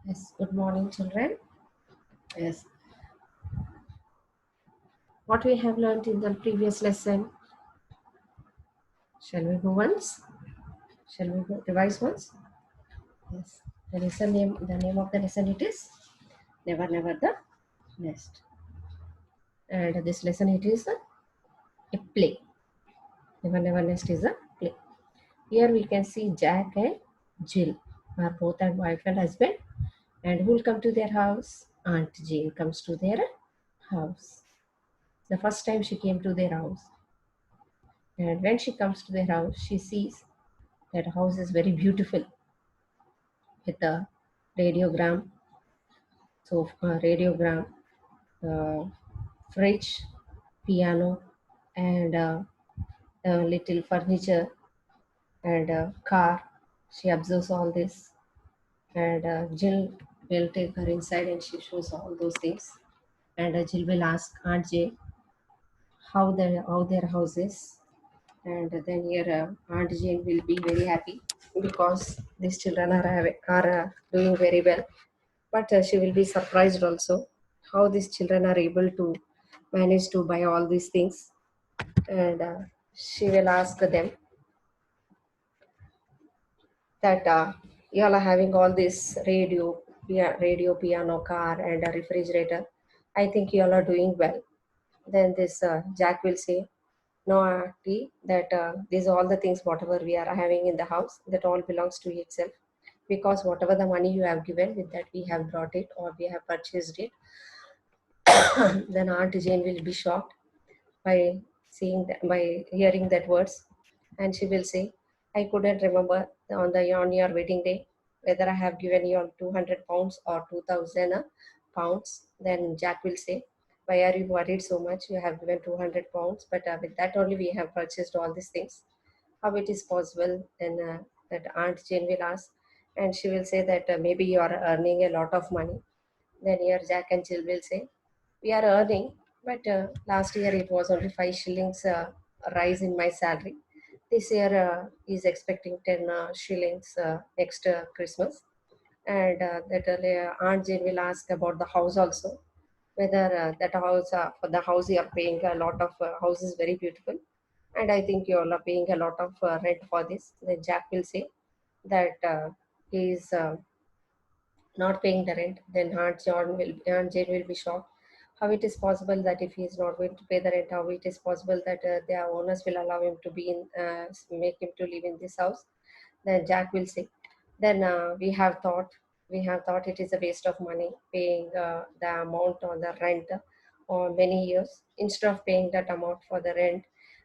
Yes, good morning, children. Yes, what we have learned in the previous lesson. Shall we go once? Shall we go revise once? Yes. The lesson name, the name of the lesson it is Never Never the Nest. And this lesson it is a play. Never Never Nest is a play. Here we can see Jack and Jill are both a wife and husband. And who will come to their house? Aunt Jane comes to their house. The first time she came to their house. And when she comes to their house, she sees that house is very beautiful with a radiogram, radiogram, uh, fridge, piano, and a little furniture and a car. She observes all this, and Jill will take her inside and she shows all those things. And Jill will ask Aunt Jay how their house is, and then here Aunt Jane will be very happy because these children are doing very well. But she will be surprised also how these children are able to manage to buy all these things, and she will ask them that you all are having all this radio, piano, car, and a refrigerator. I think you all are doing well. Then this Jack will say, no, auntie, that these are all the things whatever we are having in the house that all belongs to itself, because whatever the money you have given with that we have brought it or we have purchased it. Then Aunt Jane will be shocked by by hearing that words, and she will say, "I couldn't remember on your wedding day whether I have given you 200 pounds or 2000 pounds." Then Jack will say, "Why are you worried so much? You have given 200 pounds, but with that only we have purchased all these things. How it is possible?" Then that Aunt Jane will ask, and she will say that maybe you are earning a lot of money. Then here Jack and Jill will say, we are earning, but last year it was only 5 shillings rise in my salary. This year is expecting 10 shillings next Christmas. And that Aunt Jane will ask about the house also, whether that house for the house you are paying a lot of house is very beautiful, and I think you all are paying a lot of rent for this. Then Jack will say that he is not paying the rent. Then Aunt Jane will be shocked. How it is possible that if he is not going to pay the rent, how it is possible that their owners will allow him to be in, make him to live in this house? Then Jack will say, then we have thought it is a waste of money paying the amount on the rent for many years. Instead of paying that amount for the rent,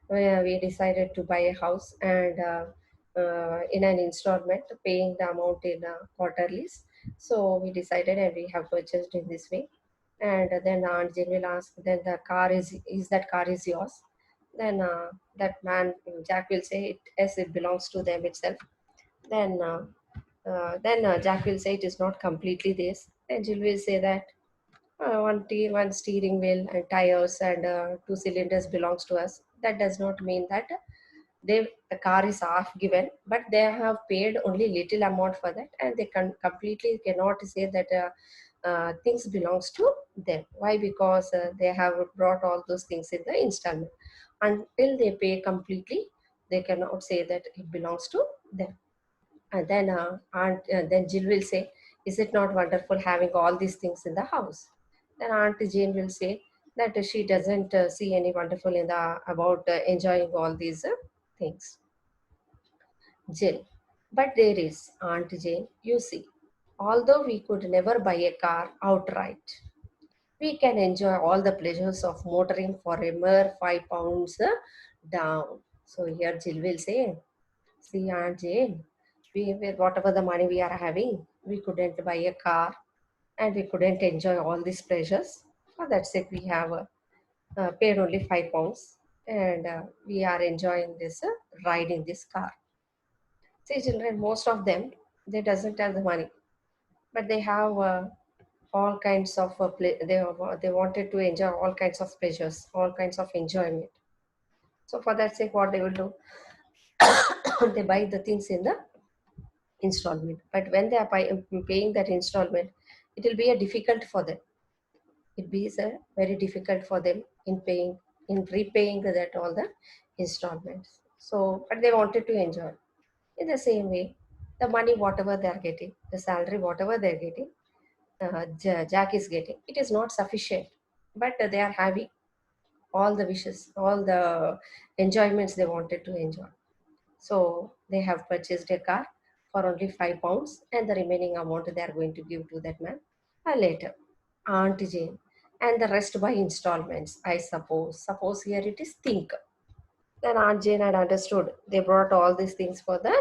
we decided to buy a house and in an installment, paying the amount in quarterlies. So we decided and we have purchased in this way. And then Aunt Jane will ask, then the car is that car is yours? Then that man Jack will say, yes, it belongs to them itself. Then Jack will say it is not completely this. Then Jill will say that one steering wheel and tires and two cylinders belongs to us. That does not mean that the car is half given, but they have paid only little amount for that, and they completely cannot say that things belongs to them. Why? Because they have brought all those things in the installment. Until they pay completely, they cannot say that it belongs to them. And then Jill will say, "Is it not wonderful having all these things in the house?" Then Aunt Jane will say that she doesn't see any wonderful in the about enjoying all these things. Jill, but there is, Aunt Jane. You see, although we could never buy a car outright, we can enjoy all the pleasures of motoring for a mere £5 down. So here Jill will say, see, Aunt Jane, we with whatever the money we are having, we couldn't buy a car and we couldn't enjoy all these pleasures. For that sake, we have paid only £5, and we are enjoying this ride in this car. See, children, most of them they doesn't have the money, but they have all kinds of they wanted to enjoy all kinds of pleasures, all kinds of enjoyment. So for that sake, what they will do, they buy the things in the installment. But when they are paying that installment, it will be a difficult for them. It be a very difficult for them in paying, in repaying that all the installments. So, but they wanted to enjoy. In the same way, the money whatever they are getting, the salary whatever they are getting, Jack is getting, it is not sufficient. But they are having all the wishes, all the enjoyments they wanted to enjoy. So they have purchased a car for only £5, and the remaining amount they are going to give to that man later. Aunt Jane, and the rest by installments, I suppose. Suppose here it is think. Then Aunt Jane had understood. They brought all these things for the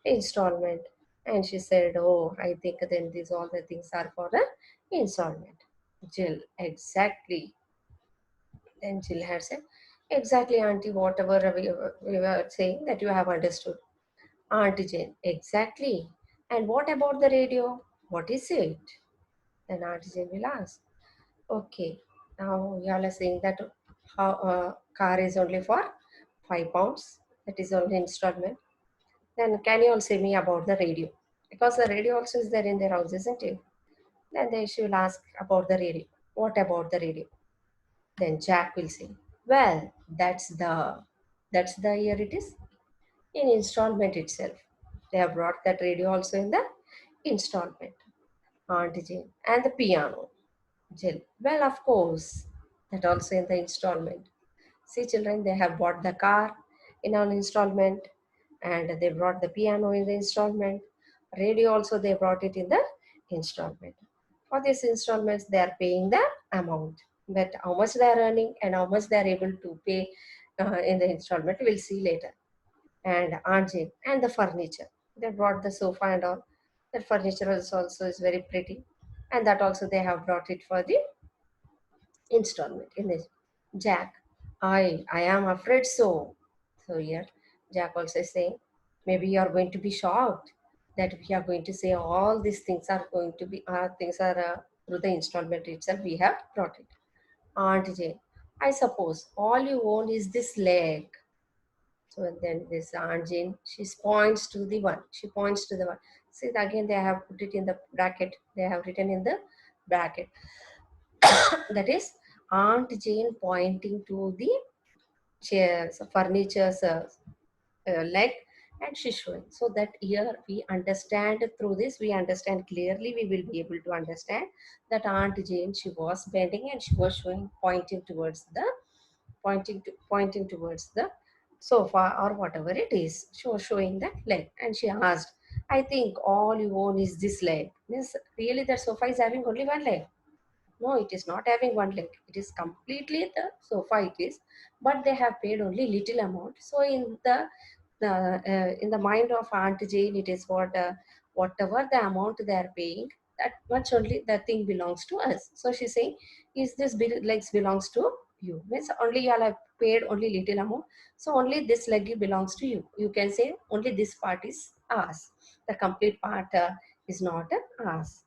installment. And she said, "Oh, I think then these all the things are for the installment." Jill, exactly. Then Jill had said, "Exactly, Auntie, whatever we were saying that you have understood." Auntie Jane, exactly. And what about the radio? What is it? Then Auntie Jane will ask, "Okay, now you all are saying that how car is only for £5. That is only installment. Then can you all say me about the radio? Because the radio also is there in their house, isn't it?" Then they should ask about the radio. What about the radio? Then Jack will say, "Well, that's the year it is in installment itself. They have brought that radio also in the installment." Aunt Jane, and the piano. Jill, well, of course, that also in the installment. See, children, they have bought the car in an installment, and they brought the piano in the installment. Radio also, they brought it in the installment. For these installments, they are paying the amount. But how much they are earning and how much they are able to pay in the installment, we'll see later. And Aunt Jane, and the furniture. They brought the sofa and all. That furniture also is very pretty. And that also they have brought it for the installment in this. Jack, I am afraid so. So here, Jack also is saying, maybe you are going to be shocked that we are going to say all these things are going to be, things are through the installment itself, we have brought it. Aunt Jane, I suppose all you own is this leg. So and then this Aunt Jane, she points to the one. She points to the one. See, again, they have put it in the bracket. They have written in the bracket. That is Aunt Jane pointing to the chairs, furniture's leg, and she's showing. So that here we understand through this, we understand clearly, we will be able to understand that Aunt Jane, she was bending and she was showing, pointing towards the sofa or whatever it is. She was showing that leg and she asked, I think all you own is this leg. Means really that sofa is having only one leg? No, it is not having one leg. It is completely the sofa it is, but they have paid only little amount. So in the mind of Aunt Jane, it is whatever the amount they are paying, that much only the thing belongs to us. So she's saying, is this legs belongs to you? Means only you all have paid only little amount. So only this leg belongs to you. You can say only this part is ours. The complete part is not ours.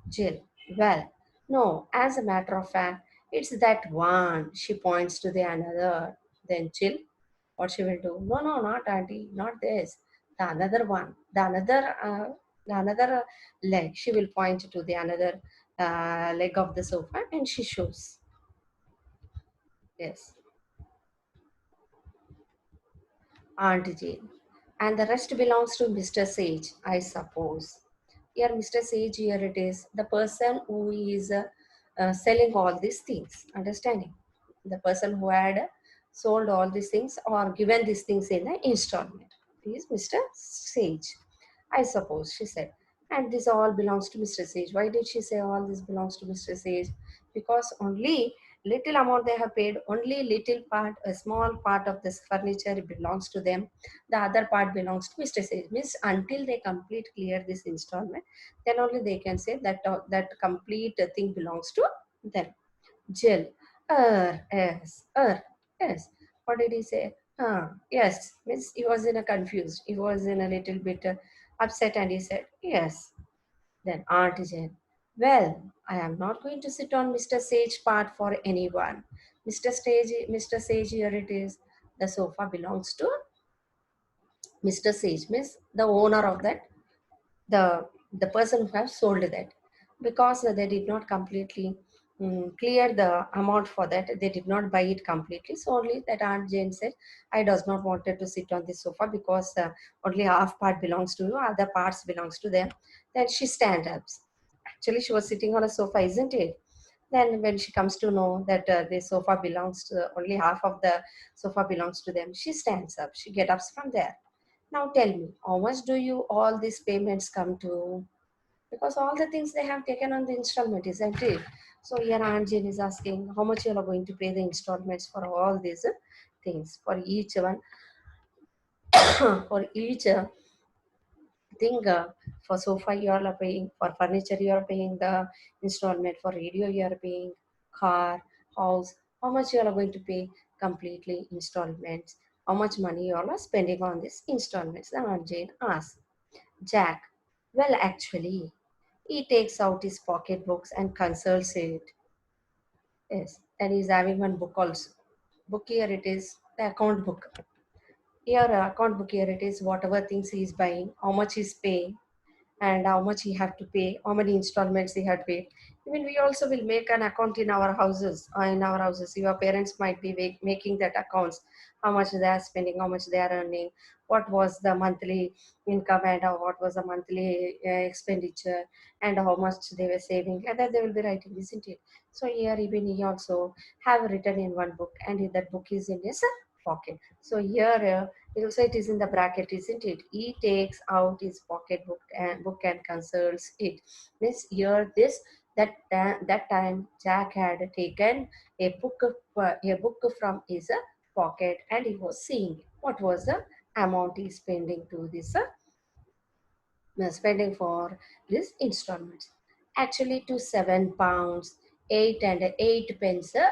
Jill, well, no, as a matter of fact, it's that one. She points to the another. Then Jill, what she will do? No, no, not auntie, not this. The another one, the another leg. She will point to the another leg of the sofa, and she shows. Yes, Aunt Jane. And the rest belongs to Mr. Sage, I suppose. Here, Mr. Sage, here it is, the person who is selling all these things, understanding? The person who had sold all these things or given these things in an installment is Mr. Sage, I suppose, she said. And this all belongs to Mr. Sage. Why did she say all this belongs to Mr. Sage? Because only little amount they have paid, only little part, a small part of this furniture belongs to them. The other part belongs to Mr. Sage. Means until they complete clear this installment, then only they can say that that complete thing belongs to them. Jill, yes. What did he say? Yes. Means he was in a confused. He was in a little bit upset, and he said yes. Then Aunt Jane, well, I am not going to sit on Mr. Sage part for anyone. Mr. Sage, here it is. The sofa belongs to Mr. Sage, means the owner of that the person who has sold that, because they did not completely clear the amount for that. They did not buy it completely. So only that Aunt Jane said, I does not wanted to sit on this sofa because only half part belongs to you, other parts belongs to them. Then she stand up. Actually, she was sitting on a sofa, isn't it? Then when she comes to know that the sofa belongs to only half of the sofa belongs to them, she stands up. She get up from there. Now tell me, how much do you all these payments come to? Because all the things they have taken on the installment, isn't it? So here Aunt Jane is asking how much you are going to pay the installments for all these things, for each one, for each thing. For sofa you are paying, for furniture you are paying the installment, for radio you are paying, car, house, how much you are going to pay completely installments, how much money you all are spending on this installments. The Aunt Jane asks. Jack, well, actually, he takes out his pocketbooks and consults it. Yes, and he's having one book also. Book here it is, the account book. Here, account book here it is, whatever things he is buying, how much he's paying, and how much he have to pay, how many installments he had paid. Even we also will make an account in our houses. In our houses, your parents might be making that accounts, how much they are spending, how much they are earning, what was the monthly income, and what was the monthly expenditure, and how much they were saving, and then they will be writing, isn't it? So here even he also have written in one book, and that book is in his pocket. So here also it is in the bracket, isn't it? He takes out his pocket book and consults it. This here this that time Jack had taken a book from his pocket, and he was seeing what was the amount he's spending to this spending for this installments. Actually, to £7, 8 and 8 pence a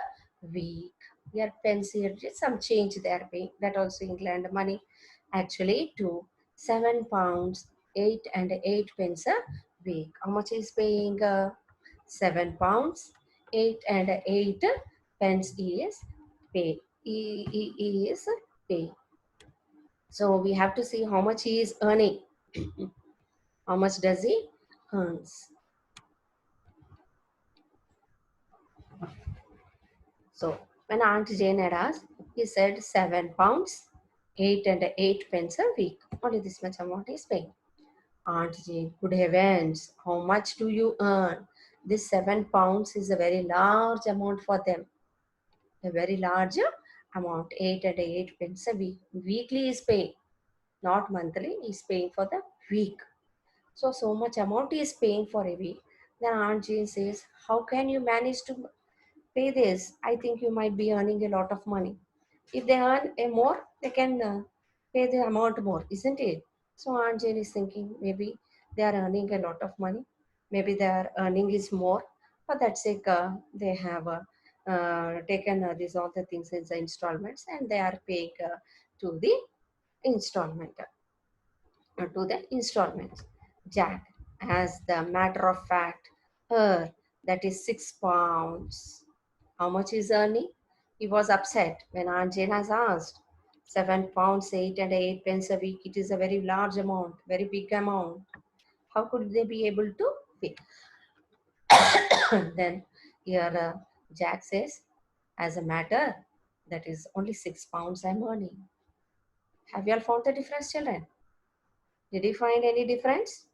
week. Here, pence here, just some change they are paying. That also England money. Actually, to £7, 8 and 8 pence a week. How much is paying? £7, 8 and 8 pence is pay. He is pay. So we have to see how much he is earning. How much does he earns? So when Aunt Jane had asked, he said £7, 8 and 8 pence a week. Only this much amount is paying. Aunt Jane, good heavens, how much do you earn? This £7 is a very large amount for them. A very large amount, 8 and 8 pence a week. Weekly is paying, not monthly. Is paying for the week. So much amount is paying for a week. Then Aunt Jane says, how can you manage to pay this? I think you might be earning a lot of money. If they earn a more, they can pay the amount more, isn't it? So Aunt Jane is thinking maybe they are earning a lot of money. Maybe their earning is more. For that sake, they have taken these all the things in the installments, and they are paying to the installment to the installments. Jack, as the matter of fact, her that is £6. How much is earning? He was upset when Aunt Jane has asked. £7, 8 and 8 pence a week. It is a very large amount, very big amount. How could they be able to pay? Then here Jack says, as a matter, that is only £6 I'm earning. Have you all found the difference, children? Did you find any difference?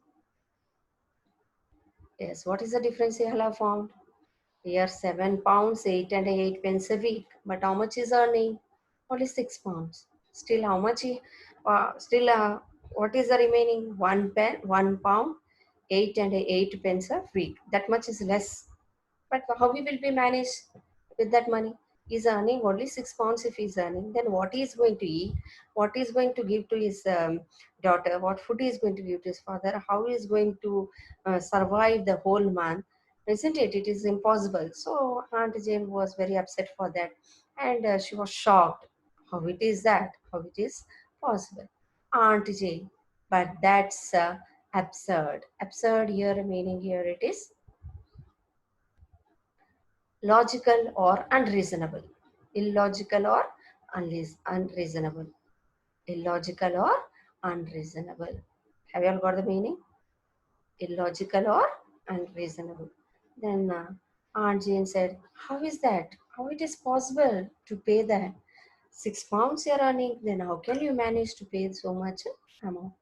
Yes, what is the difference you have found? Here £7, 8 and 8 pence a week. But how much is earning? Only £6. Still how much still what is the remaining? £1, 8 and 8 pence a week. That much is less. But how he will be managed with that money? He's earning only £6 if he's earning. Then what he is going to eat? What he is going to give to his daughter? What food he is going to give to his father? How he is going to survive the whole month? Isn't it? It is impossible. So Aunt Jane was very upset for that, and she was shocked. How it is that? How it is possible? Aunt Jane. But that's absurd. Absurd here meaning here it is logical or unreasonable, illogical or unreasonable, illogical or unreasonable. Have you all got the meaning? illogical or unreasonable. Then Aunt Jane said, how is that? How it is possible to pay that? £6 you're earning, then how can you manage to pay so much amount?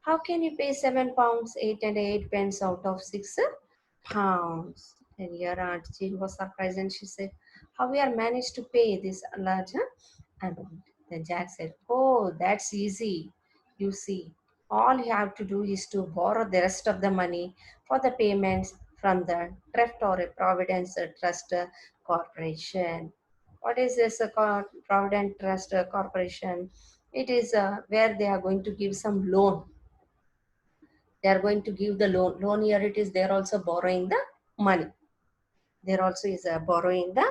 How can you pay £7, 8 and 8 pence out of £6? And your Aunt Jane was surprised and she said, how we are managed to pay this large amount? Then Jack said, oh, that's easy. You see, all you have to do is to borrow the rest of the money for the payments from the Thrift or a Providence Trust Corporation. What is this Provident Trust Corporation? It is where they are going to give some loan. They are going to give the loan. Loan here it is. They are also borrowing the money. There also is borrowing the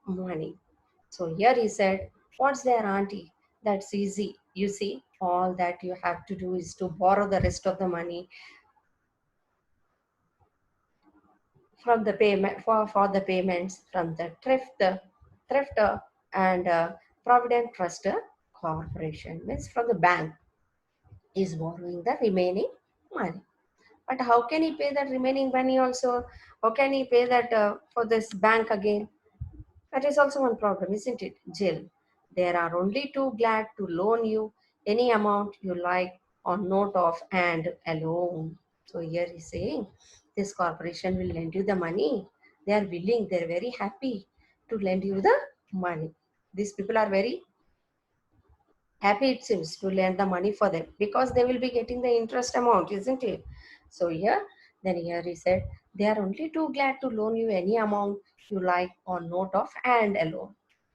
money. So here he said, what's there, auntie? That's easy. You see, all that you have to do is to borrow the rest of the money from the payment for the payments from the thrift and Provident Trust Corporation. Means from the bank is borrowing the remaining money. But how can he pay that remaining money also? How can he pay that for this bank again? That is also one problem, isn't it, Jill? There are only too glad to loan you any amount you like on note of and alone. So here he's saying this corporation will lend you the money. They are willing, they're very happy to lend you the money. These people are very happy, it seems, to lend the money for them because they will be getting the interest amount, isn't it? So here he said, they are only too glad to loan you any amount you like on note of and alone.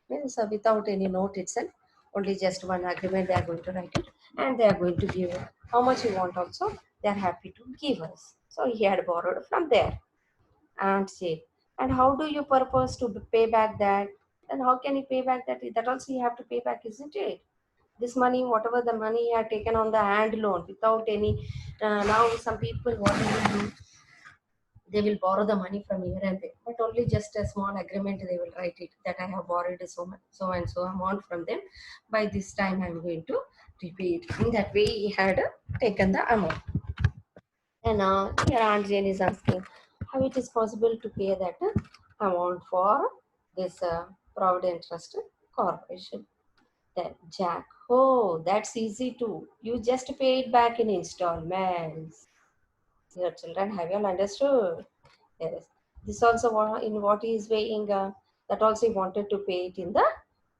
Means without any note itself, only just one agreement they are going to write it and they are going to give it. How much you want also, they are happy to give us. So he had borrowed from there and said, and how do you purpose to pay back that? And how can you pay back that? That also you have to pay back, isn't it? This money, whatever the money he had taken on the hand loan without any, now some people, what they will do, they will borrow the money from here and there, but only just a small agreement they will write it that I have borrowed so much, so and so amount from them. By this time, I'm going to repay it. In that way, he had taken the amount. And here Aunt Jane is asking how it is possible to pay that amount for this Provident Trust Corporation. Then Jack, oh, that's easy too. You just pay it back in installments. Your children, have you all understood? Yes. This also in what he is paying, that also he wanted to pay it in the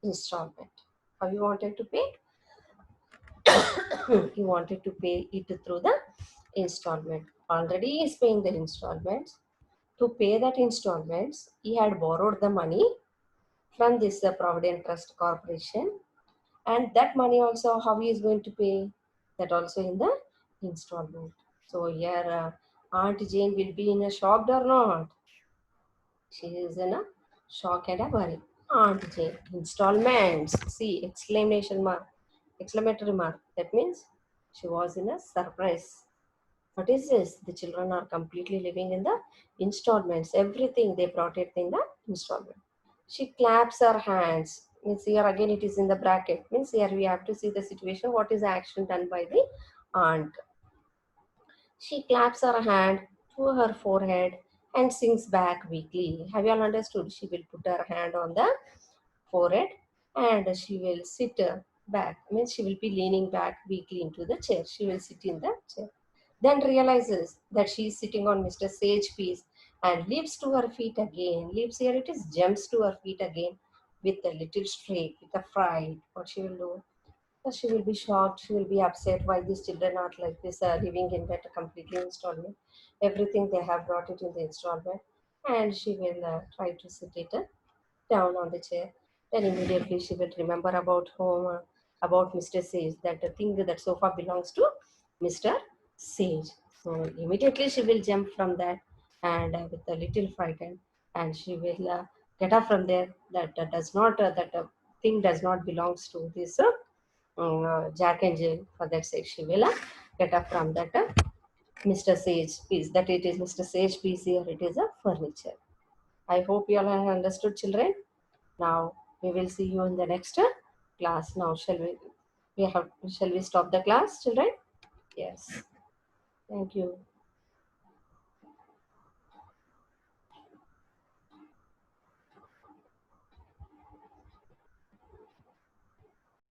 installment. How you wanted to pay? He wanted to pay it through the installment. Already he is paying the installments. To pay that installments, he had borrowed the money from this Provident Trust Corporation, and that money also how he is going to pay that also in the installment. So here Aunt Jane will be in a shock or not? She is in a shock and a worry. Aunt Jane, installments, see, exclamatory mark, that means she was in a surprise. What is this? The children are completely living in the installments, everything they brought it in the installment. She claps her hands. Means here again it is in the bracket. Means here we have to see the situation. What is the action done by the aunt? She claps her hand to her forehead and sinks back weakly. Have you all understood? She will put her hand on the forehead and she will sit back. Means she will be leaning back weakly into the chair. She will sit in the chair. Then realizes that she is sitting on Mr. Sage piece and leaps to her feet again. Leaps here it is, jumps to her feet again with a little shriek, with a fright. What she will do? So she will be shocked, she will be upset why these children are like this, living in that completely installment. Everything they have brought it in the installment. And she will try to sit it down on the chair. Then immediately she will remember about home, about Mr. Sage, that the thing that sofa belongs to Mr. Sage. So immediately she will jump from that and with a little frightened, and she will get up from there. That does not that thing does not belongs to this Jack and Jill. For that sake, she will get up from that Mr. Sage piece. That it is Mr. Sage piece here. It is a furniture. I hope you all have understood, children. Now we will see you in the next class. Now shall we? We have shall we stop the class, children? Yes. Thank you.